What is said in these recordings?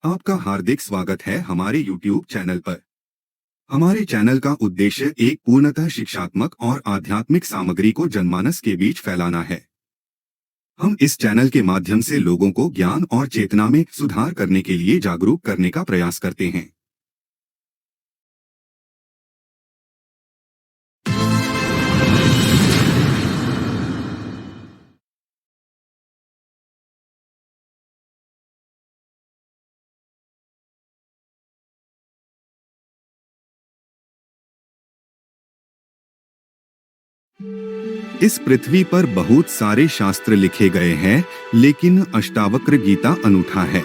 आपका हार्दिक स्वागत है हमारे YouTube चैनल पर। हमारे चैनल का उद्देश्य एक पूर्णतः शिक्षात्मक और आध्यात्मिक सामग्री को जनमानस के बीच फैलाना है। हम इस चैनल के माध्यम से लोगों को ज्ञान और चेतना में सुधार करने के लिए जागरूक करने का प्रयास करते हैं। इस पृथ्वी पर बहुत सारे शास्त्र लिखे गए हैं, लेकिन अष्टावक्र गीता अनूठा है।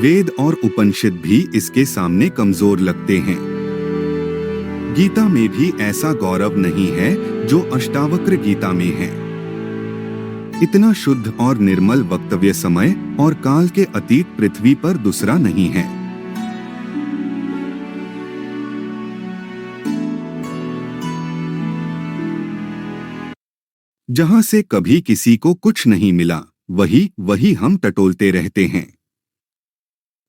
वेद और उपनिषद भी इसके सामने कमजोर लगते हैं। गीता में भी ऐसा गौरव नहीं है जो अष्टावक्र गीता में है। इतना शुद्ध और निर्मल वक्तव्य समय और काल के अतीत पृथ्वी पर दूसरा नहीं है। जहां से कभी किसी को कुछ नहीं मिला, वही वही हम टटोलते रहते हैं।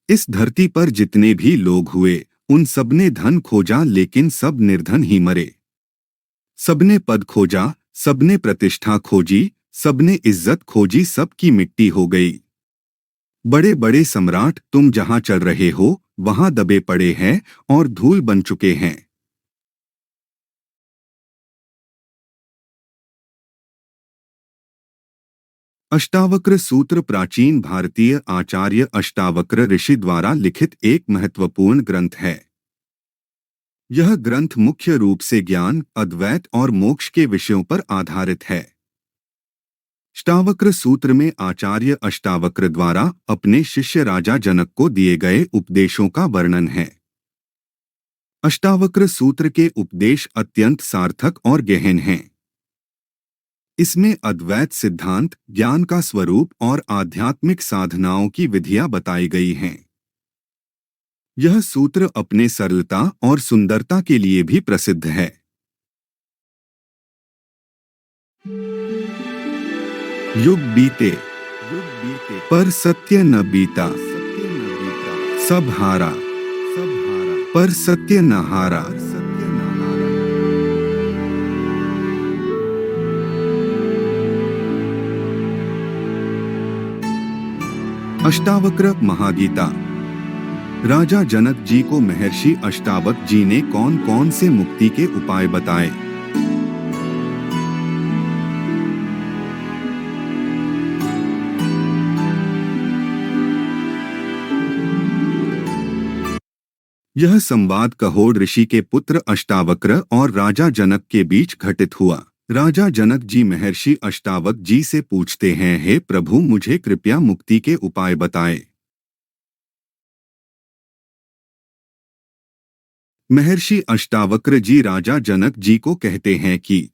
इस धरती पर जितने भी लोग हुए, उन सबने धन खोजा, लेकिन सब निर्धन ही मरे। सबने पद खोजा, सबने प्रतिष्ठा खोजी, सबने इज्जत खोजी, सबकी मिट्टी हो गई। बड़े बड़े सम्राट तुम जहां चल रहे हो, वहां दबे पड़े हैं और धूल बन चुके हैं। अष्टावक्र सूत्र प्राचीन भारतीय आचार्य अष्टावक्र ऋषि द्वारा लिखित एक महत्वपूर्ण ग्रंथ है। यह ग्रंथ मुख्य रूप से ज्ञान, अद्वैत और मोक्ष के विषयों पर आधारित है। अष्टावक्र सूत्र में आचार्य अष्टावक्र द्वारा अपने शिष्य राजा जनक को दिए गए उपदेशों का वर्णन है। अष्टावक्र सूत्र के उपदेश अत्यंत सार्थक और गहन हैं। इसमें अद्वैत सिद्धांत, ज्ञान का स्वरूप और आध्यात्मिक साधनाओं की विधियां बताई गई हैं। यह सूत्र अपने सरलता और सुंदरता के लिए भी प्रसिद्ध है। युग बीते पर सत्य न बीता, सब हारा पर सत्य न हारा। अष्टावक्र महागीता। राजा जनक जी को महर्षि अष्टावक्र जी ने कौन कौन से मुक्ति के उपाय बताए। यह संवाद कहोड़ ऋषि के पुत्र अष्टावक्र और राजा जनक के बीच घटित हुआ। राजा जनक जी महर्षि अष्टावक्र जी से पूछते हैं, हे प्रभु, मुझे कृपया मुक्ति के उपाय बताएं। महर्षि अष्टावक्र जी राजा जनक जी को कहते हैं कि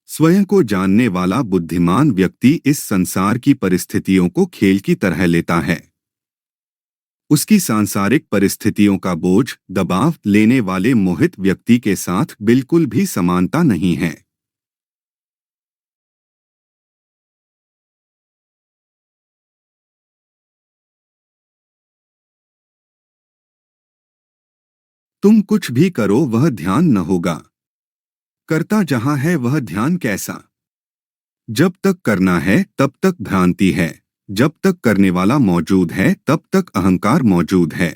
स्वयं को जानने वाला बुद्धिमान व्यक्ति इस संसार की परिस्थितियों को खेल की तरह लेता है। उसकी सांसारिक परिस्थितियों का बोझ, दबाव लेने वाले मोहित व्यक्ति के साथ बिल्कुल भी समानता नहीं है। तुम कुछ भी करो, वह ध्यान न होगा। करता जहां है वह ध्यान कैसा। जब तक करना है तब तक भ्रांति है, जब तक करने वाला मौजूद है तब तक अहंकार मौजूद है।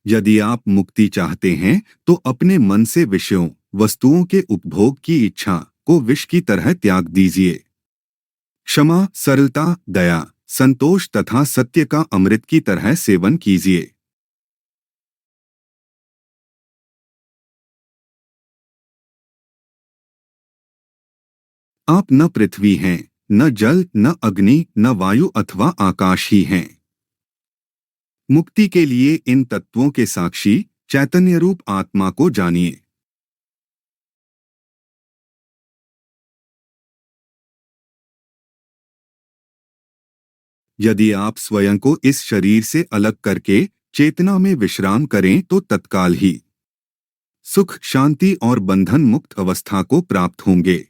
यदि आप मुक्ति चाहते हैं तो अपने मन से विषयों, वस्तुओं के उपभोग की इच्छा को विष की तरह त्याग दीजिए। क्षमा, सरलता, दया, संतोष तथा सत्य का अमृत की तरह सेवन कीजिए। आप न पृथ्वी हैं, न जल, न अग्नि, न वायु अथवा आकाश ही हैं। मुक्ति के लिए इन तत्वों के साक्षी चैतन्य रूप आत्मा को जानिए। यदि आप स्वयं को इस शरीर से अलग करके चेतना में विश्राम करें तो तत्काल ही सुख, शांति और बंधन मुक्त अवस्था को प्राप्त होंगे।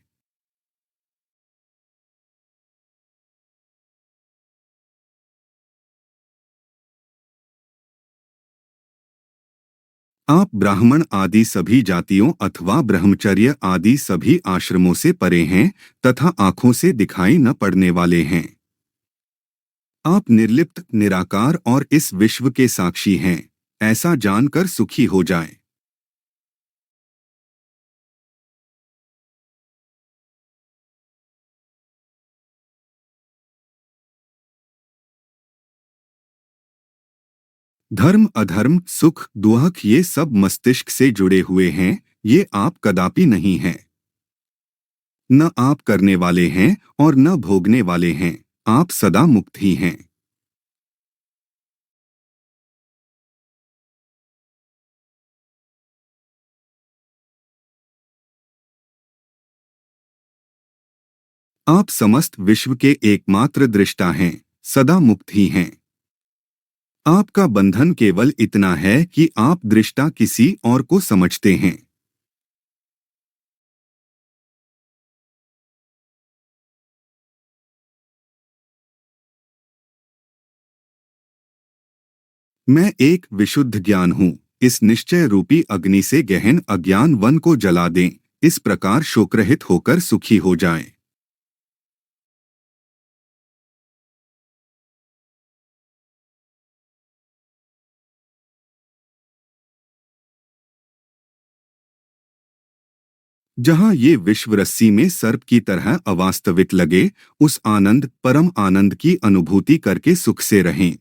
आप ब्राह्मण आदि सभी जातियों अथवा ब्रह्मचर्य आदि सभी आश्रमों से परे हैं तथा आंखों से दिखाई न पड़ने वाले हैं। आप निर्लिप्त, निराकार और इस विश्व के साक्षी हैं, ऐसा जानकर सुखी हो जाएं। धर्म, अधर्म, सुख, दुख ये सब मस्तिष्क से जुड़े हुए हैं, ये आप कदापि नहीं हैं। न आप करने वाले हैं और न भोगने वाले हैं, आप सदा मुक्त ही हैं। आप समस्त विश्व के एकमात्र दृष्टा हैं, सदा मुक्त ही हैं। आपका बंधन केवल इतना है कि आप दृष्टा किसी और को समझते हैं। मैं एक विशुद्ध ज्ञान हूँ, इस निश्चय रूपी अग्नि से गहन अज्ञान वन को जला दें, इस प्रकार शोकरहित होकर सुखी हो जाएं। जहाँ ये विश्व रस्सी में सर्प की तरह अवास्तविक लगे, उस आनंद, परम आनंद की अनुभूति करके सुख से रहें।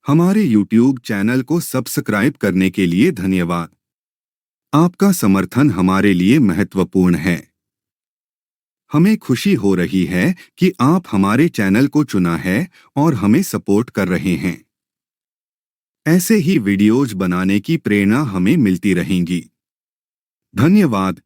हमारे YouTube चैनल को सब्सक्राइब करने के लिए धन्यवाद। आपका समर्थन हमारे लिए महत्वपूर्ण है। हमें खुशी हो रही है कि आप हमारे चैनल को चुना है और हमें सपोर्ट कर रहे हैं। ऐसे ही वीडियोज बनाने की प्रेरणा हमें मिलती रहेंगी। धन्यवाद।